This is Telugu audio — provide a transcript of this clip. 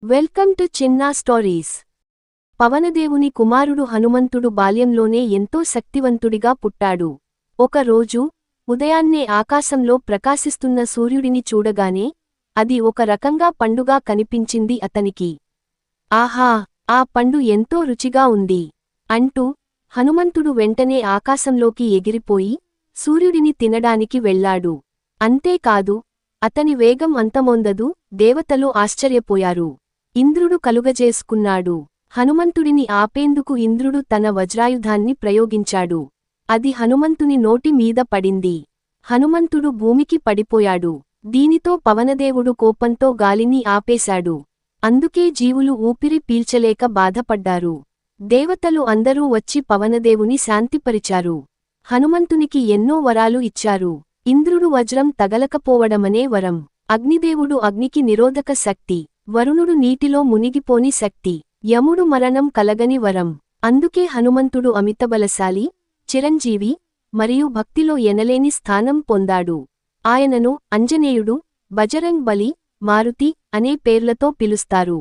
Welcome to Chinna stories. పవనదేవుని కుమారుడు హనుమంతుడు బాల్యంలోనే ఎంతో శక్తివంతుడిగా పుట్టాడు. ఒకరోజు ఉదయాన్నే ఆకాశంలో ప్రకాశిస్తున్న సూర్యుడిని చూడగానే అది ఒక రకంగా పండుగా కనిపించింది అతనికి. ఆహా, ఆ పండు ఎంతో రుచిగా ఉంది అంటూ హనుమంతుడు వెంటనే ఆకాశంలోకి ఎగిరిపోయి సూర్యుడిని తినడానికి వెళ్లాడు. అంతేకాదు, అతని వేగం అంతమొందదు. దేవతలు ఆశ్చర్యపోయారు. ఇంద్రుడు కలుగజేసుకున్నాడు. హనుమంతుడిని ఆపేందుకు ఇంద్రుడు తన వజ్రాయుధాన్ని ప్రయోగించాడు. అది హనుమంతుని నోటి మీద పడింది. హనుమంతుడు భూమికి పడిపోయాడు. దీనితో పవనదేవుడు కోపంతో గాలిని ఆపేశాడు. అందుకే జీవులు ఊపిరి పీల్చలేక బాధపడ్డారు. దేవతలు అందరూ వచ్చి పవనదేవుని శాంతిపరిచారు. హనుమంతునికి ఎన్నో వరాలు ఇచ్చారు. ఇంద్రుడు వజ్రం తగలకపోవడమనే వరం, అగ్నిదేవుడు అగ్నికి నిరోధక శక్తి, వరుణుడు నీటిలో మునిగిపోని శక్తి, యముడు మరణం కలగని వరం. అందుకే హనుమంతుడు అమితబలశాలి, చిరంజీవి మరియు భక్తిలో ఎనలేని స్థానం పొందాడు. ఆయనను అంజనేయుడు, బజరంగ్ బలి, మారుతి అనే పేర్లతో పిలుస్తారు.